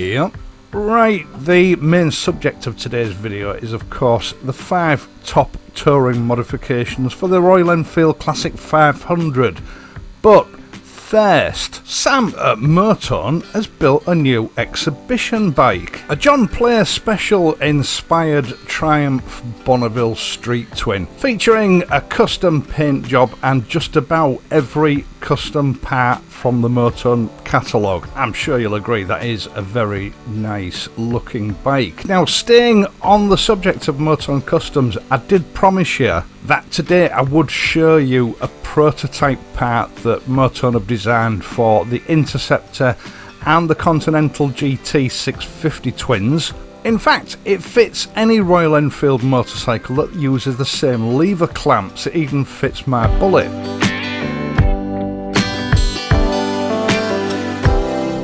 Yep. Right, the main subject of today's video is of course the 5 top touring modifications for the Royal Enfield Classic 500. But first, Sam at Motone has built a new exhibition bike. A John Player Special inspired Triumph Bonneville Street Twin, featuring a custom paint job and just about every custom part from the Motone catalogue. I'm sure you'll agree that is a very nice looking bike. Now, staying on the subject of Motone Customs, I did promise you that today I would show you a prototype part that Motone have designed for the Interceptor and the Continental GT 650 twins. In fact, it fits any Royal Enfield motorcycle that uses the same lever clamps. It even fits my Bullet.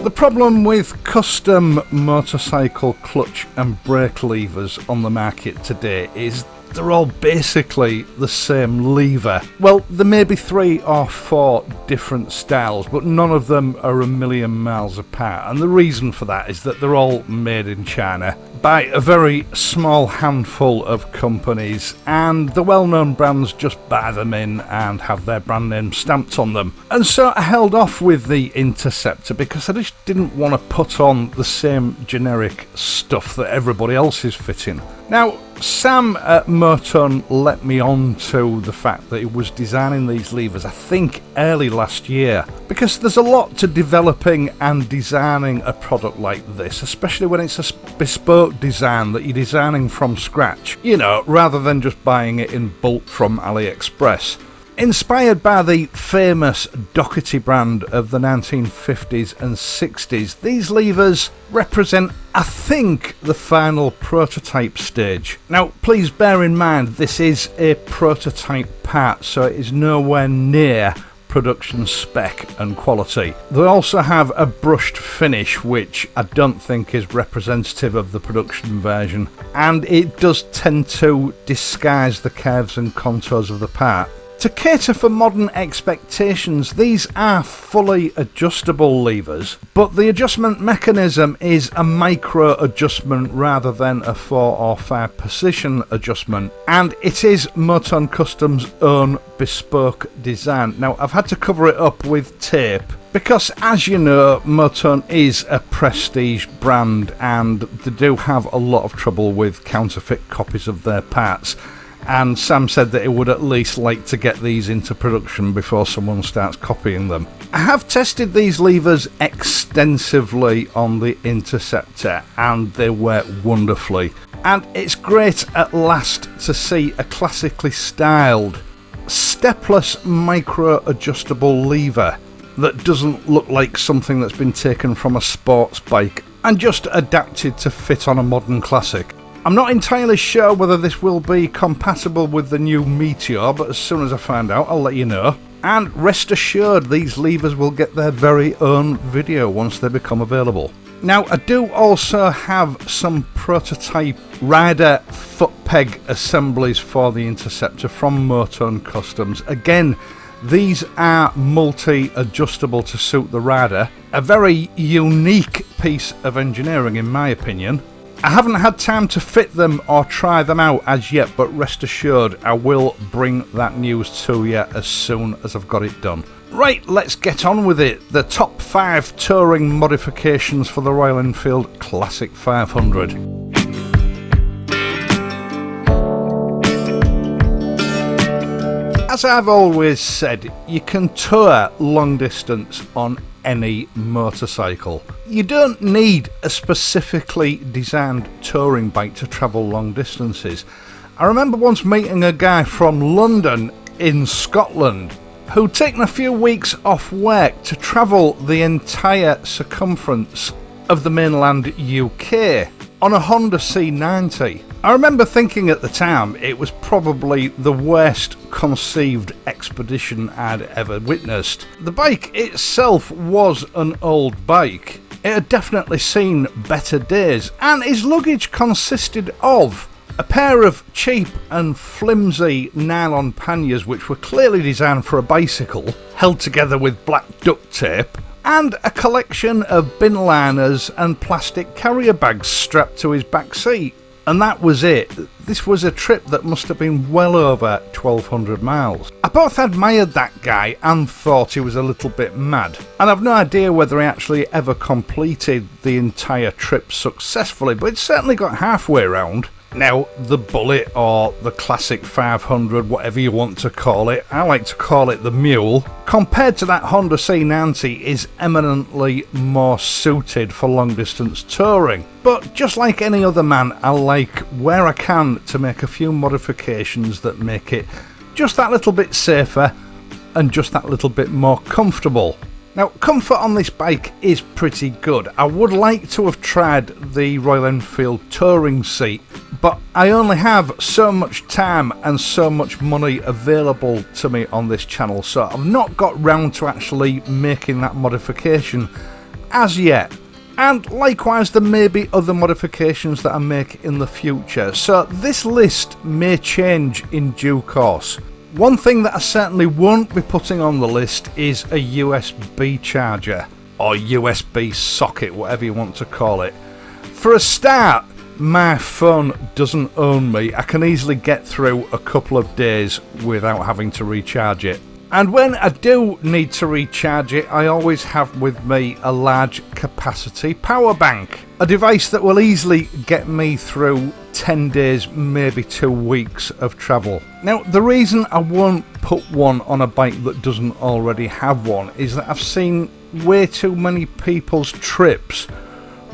The problem with custom motorcycle clutch and brake levers on the market today is they're all basically the same lever. Well, there may be 3 or 4 different styles, but none of them are a million miles apart. And the reason for that is that they're all made in China by a very small handful of companies, and the well-known brands just buy them in and have their brand name stamped on them. And so I held off with the Interceptor because I just didn't want to put on the same generic stuff that everybody else is fitting. Now, Sam at Motone let me on to the fact that he was designing these levers, I think, early last year, because there's a lot to developing and designing a product like this, especially when it's a bespoke design that you're designing from scratch, you know, rather than just buying it in bulk from AliExpress. Inspired by the famous Doherty brand of the 1950s and 60s, these levers represent, I think, the final prototype stage. Now, please bear in mind this is a prototype part, so it is nowhere near production spec and quality. They also have a brushed finish which I don't think is representative of the production version, and it does tend to disguise the curves and contours of the part. To cater for modern expectations, these are fully adjustable levers, but the adjustment mechanism is a micro adjustment rather than a 4 or 5 position adjustment, and it is Motone Customs' own bespoke design. Now, I've had to cover it up with tape because, as you know, Motone is a prestige brand and they do have a lot of trouble with counterfeit copies of their parts. And Sam said that he would at least like to get these into production before someone starts copying them. I have tested these levers extensively on the Interceptor and they work wonderfully. And it's great at last to see a classically styled, stepless micro adjustable lever that doesn't look like something that's been taken from a sports bike and just adapted to fit on a modern classic. I'm not entirely sure whether this will be compatible with the new Meteor, but as soon as I find out, I'll let you know. And rest assured, these levers will get their very own video once they become available. Now, I do also have some prototype rider foot peg assemblies for the Interceptor from Motone Customs. Again, these are multi-adjustable to suit the rider. A very unique piece of engineering, in my opinion. I haven't had time to fit them or try them out as yet, but rest assured I will bring that news to you as soon as I've got it done. Right, let's get on with it. The top 5 touring modifications for the Royal Enfield Classic 500. As I've always said, you can tour long distance on any motorcycle. You don't need a specifically designed touring bike to travel long distances. I remember once meeting a guy from London in Scotland who'd taken a few weeks off work to travel the entire circumference of the mainland UK on a Honda C90. I remember thinking at the time it was probably the worst conceived expedition I'd ever witnessed. The bike itself was an old bike. It had definitely seen better days, and his luggage consisted of a pair of cheap and flimsy nylon panniers which were clearly designed for a bicycle, held together with black duct tape, and a collection of bin liners and plastic carrier bags strapped to his back seat. And that was it. This was a trip that must have been well over 1,200 miles. I both admired that guy and thought he was a little bit mad. And I've no idea whether he actually ever completed the entire trip successfully, but it certainly got halfway round. Now, the Bullet, or the Classic 500, whatever you want to call it, I like to call it the Mule, compared to that Honda C90, is eminently more suited for long distance touring. But just like any other man, I like where I can to make a few modifications that make it just that little bit safer and just that little bit more comfortable. Now, comfort on this bike is pretty good. I would like to have tried the Royal Enfield touring seat, but I only have so much time and so much money available to me on this channel, so I've not got round to actually making that modification as yet. And likewise, there may be other modifications that I make in the future, so this list may change in due course. One thing that I certainly won't be putting on the list is a USB charger, or USB socket, whatever you want to call it. For a start, my phone doesn't own me. I can easily get through a couple of days without having to recharge it. And when I do need to recharge it, I always have with me a large capacity power bank. A device that will easily get me through 10 days, maybe 2 weeks of travel. Now, the reason I won't put one on a bike that doesn't already have one is that I've seen way too many people's trips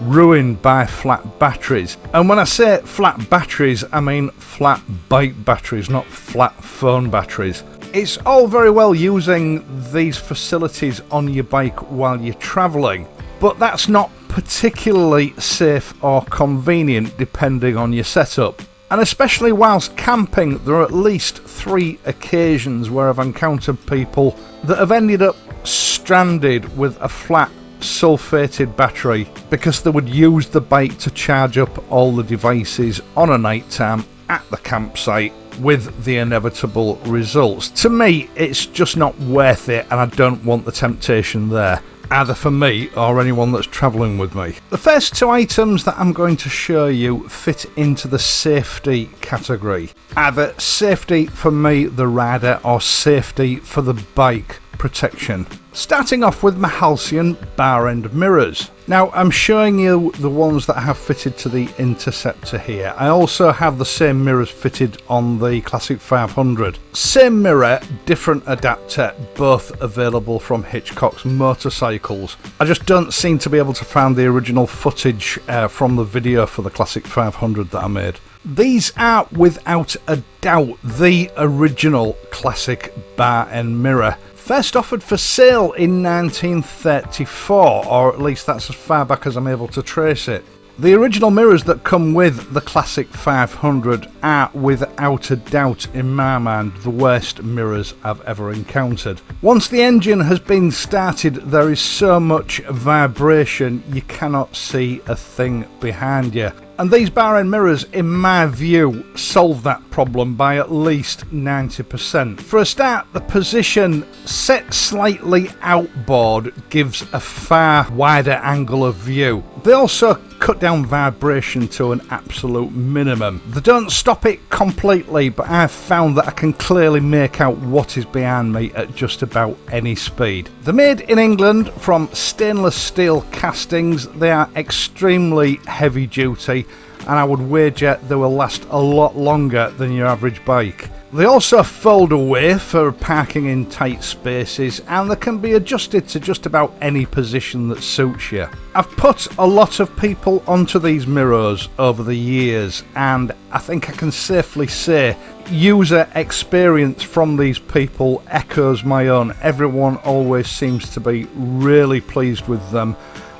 ruined by flat batteries. And when I say flat batteries, I mean flat bike batteries, not flat phone batteries. It's all very well using these facilities on your bike while you're travelling, but that's not particularly safe or convenient depending on your setup. And especially whilst camping, there are at least 3 occasions where I've encountered people that have ended up stranded with a flat sulfated battery because they would use the bike to charge up all the devices on a night time at the campsite, with the inevitable results. To me, it's just not worth it, and I don't want the temptation there, either for me or anyone that's travelling with me. The first 2 items that I'm going to show you fit into the safety category. Either safety for me, the rider, or safety for the bike protection. Starting off with my Halcyon bar end mirrors. Now, I'm showing you the ones that I have fitted to the Interceptor here. I also have the same mirrors fitted on the Classic 500. Same mirror, different adapter, both available from Hitchcock's motorcycles. I just don't seem to be able to find the original footage from the video for the Classic 500 that I made. These are without a doubt the original Classic bar end mirror. First offered for sale in 1934, or at least that's as far back as I'm able to trace it. The original mirrors that come with the Classic 500 are without a doubt, in my mind, the worst mirrors I've ever encountered. Once the engine has been started, there is so much vibration you cannot see a thing behind you. And these bar end mirrors, in my view, solve that problem by at least 90%. For a start, the position set slightly outboard gives a far wider angle of view. They also cut down vibration to an absolute minimum. They don't stop it completely, but I've found that I can clearly make out what is behind me at just about any speed. They're made in England from stainless steel castings. They are extremely heavy duty, and I would wager they will last a lot longer than your average bike. They also fold away for parking in tight spaces, and they can be adjusted to just about any position that suits you. I've put a lot of people onto these mirrors over the years, and I think I can safely say user experience from these people echoes my own. Everyone always seems to be really pleased with them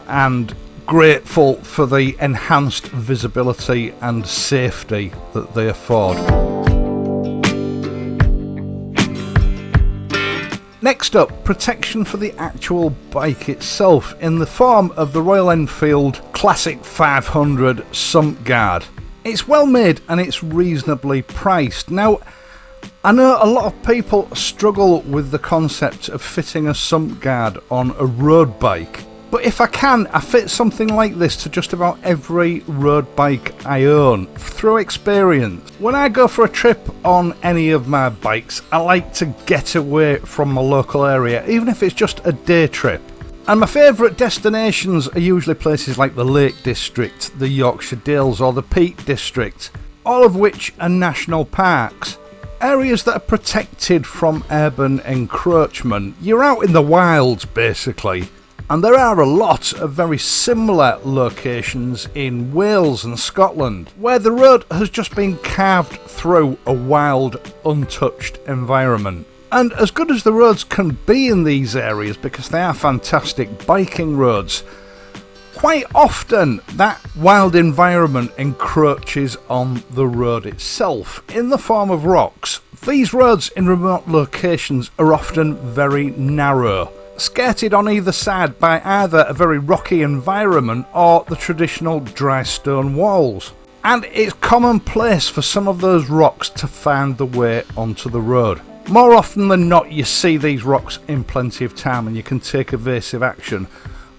and grateful for the enhanced visibility and safety that they afford. Next up, protection for the actual bike itself in the form of the Royal Enfield Classic 500 Sump Guard. It's well made and it's reasonably priced. Now, I know a lot of people struggle with the concept of fitting a sump guard on a road bike, but if I can, I fit something like this to just about every road bike I own, through experience. When I go for a trip on any of my bikes, I like to get away from my local area, even if it's just a day trip. And my favourite destinations are usually places like the Lake District, the Yorkshire Dales or the Peak District, all of which are national parks. Areas that are protected from urban encroachment. You're out in the wilds basically. And there are a lot of very similar locations in Wales and Scotland, where the road has just been carved through a wild, untouched environment. And as good as the roads can be in these areas, because they are fantastic biking roads, quite often that wild environment encroaches on the road itself in the form of rocks. These roads in remote locations are often very narrow, skirted on either side by either a very rocky environment or the traditional dry stone walls. And it's commonplace for some of those rocks to find the way onto the road. More often than not, you see these rocks in plenty of time and you can take evasive action,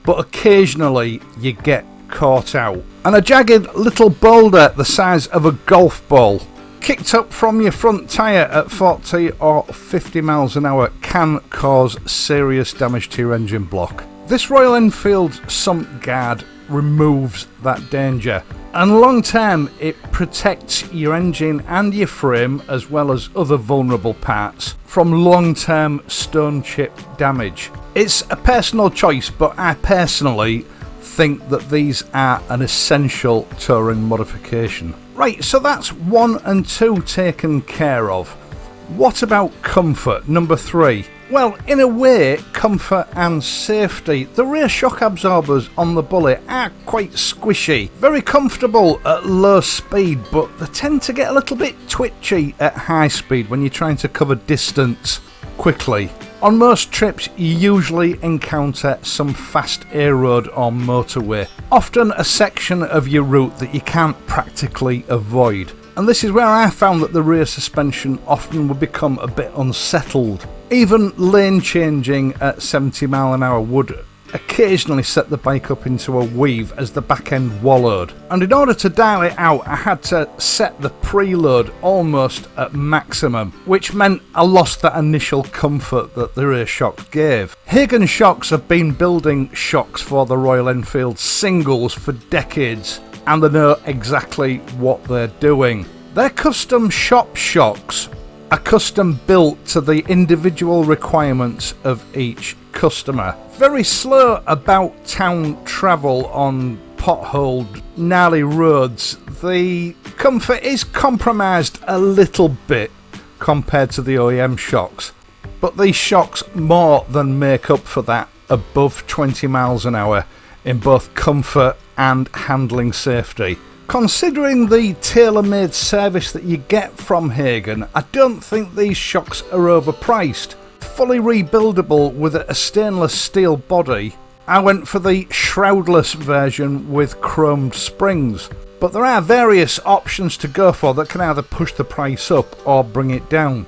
but occasionally you get caught out. And a jagged little boulder the size of a golf ball kicked up from your front tyre at 40 or 50 miles an hour can cause serious damage to your engine block. This Royal Enfield sump guard removes that danger, and long term it protects your engine and your frame as well as other vulnerable parts from long term stone chip damage. It's a personal choice, but I personally think that these are an essential touring modification. Right, so that's 1 and 2 taken care of. What about comfort, number 3? Well, in a way, comfort and safety. The rear shock absorbers on the Bullet are quite squishy, very comfortable at low speed, but they tend to get a little bit twitchy at high speed when you're trying to cover distance quickly. On most trips, you usually encounter some fast A road or motorway, often a section of your route that you can't practically avoid. And this is where I found that the rear suspension often would become a bit unsettled. Even lane changing at 70 mph would occasionally set the bike up into a weave as the back end wallowed. And in order to dial it out, I had to set the preload almost at maximum, which meant I lost that initial comfort that the rear shocks gave. Hagen Shocks have been building shocks for the Royal Enfield singles for decades, and they know exactly what they're doing. Their custom shop shocks are custom built to the individual requirements of each customer. Very slow about town travel on potholed, gnarly roads. The comfort is compromised a little bit compared to the OEM shocks, but these shocks more than make up for that above 20 miles an hour in both comfort and handling safety. Considering the tailor-made service that you get from Hagen, I don't think these shocks are overpriced. Fully rebuildable with a stainless steel body, I went for the shroudless version with chromed springs, but there are various options to go for that can either push the price up or bring it down.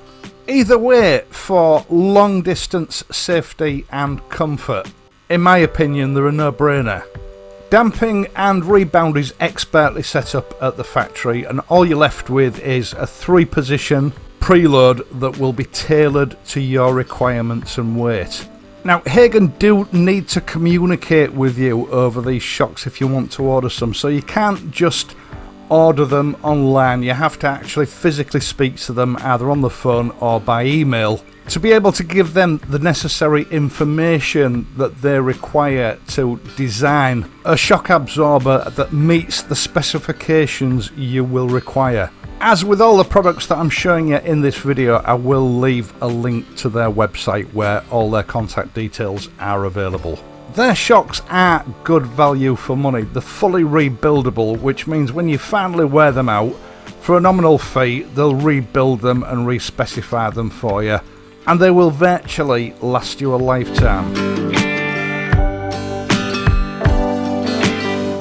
Either way, for long distance safety and comfort, in my opinion, they're a no-brainer. Damping and rebound is expertly set up at the factory, and all you're left with is a 3-position preload that will be tailored to your requirements and weight. Now, Hagen do need to communicate with you over these shocks if you want to order some, so you can't just order them online. You have to actually physically speak to them either on the phone or by email to be able to give them the necessary information that they require to design a shock absorber that meets the specifications you will require. As with all the products that I'm showing you in this video, I will leave a link to their website where all their contact details are available. Their shocks are good value for money. They're fully rebuildable, which means when you finally wear them out, for a nominal fee, they'll rebuild them and respecify them for you, and they will virtually last you a lifetime.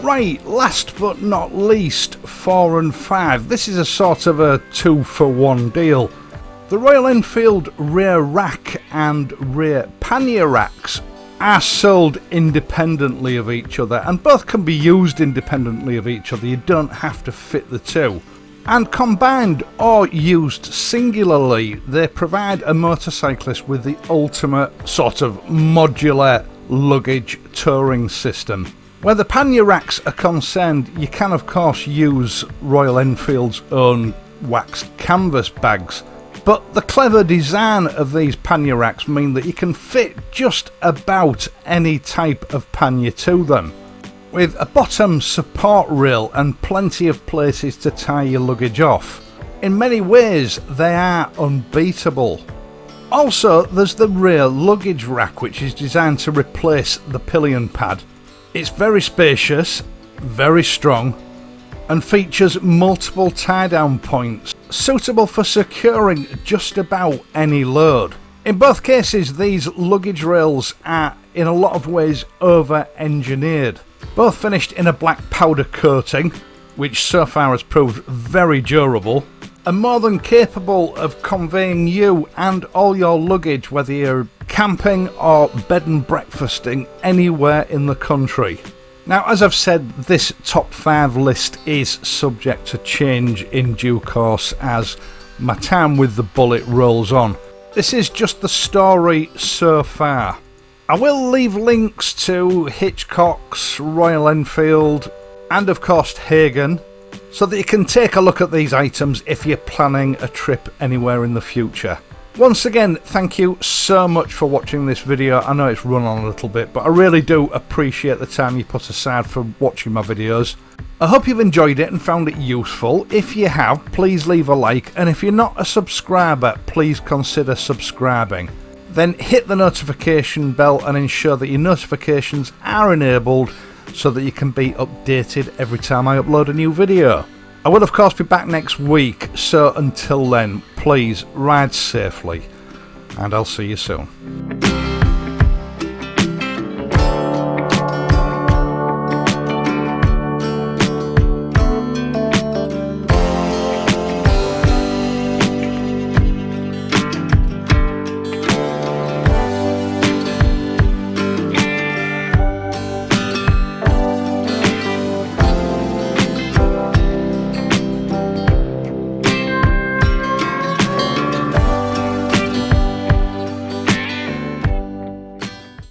Right, last but not least, 4 and 5. This is a sort of a 2-for-1 deal. The Royal Enfield rear rack and rear pannier racks are sold independently of each other, and both can be used independently of each other. You don't have to fit the two. And combined or used singularly, they provide a motorcyclist with the ultimate sort of modular luggage touring system. Where the pannier racks are concerned, you can of course use Royal Enfield's own waxed canvas bags, but the clever design of these pannier racks mean that you can fit just about any type of pannier to them, with a bottom support rail and plenty of places to tie your luggage off. In many ways they are unbeatable. Also, there's the rear luggage rack, which is designed to replace the pillion pad. It's very spacious, very strong, and features multiple tie-down points, suitable for securing just about any load. In both cases, these luggage rails are in a lot of ways over-engineered. Both finished in a black powder coating, which so far has proved very durable, and more than capable of conveying you and all your luggage, whether you're camping or bed and breakfasting anywhere in the country. Now, as I've said, this top 5 list is subject to change in due course as my time with the Bullet rolls on. This is just the story so far. I will leave links to Hitchcock's, Royal Enfield, and of course Hagen, so that you can take a look at these items if you're planning a trip anywhere in the future. Once again, thank you so much for watching this video. I know it's run on a little bit, but I really do appreciate the time you put aside for watching my videos. I hope you've enjoyed it and found it useful. If you have, please leave a like, and if you're not a subscriber, please consider subscribing. Then hit the notification bell and ensure that your notifications are enabled so that you can be updated every time I upload a new video. I will of course be back next week, so until then, please ride safely, and I'll see you soon.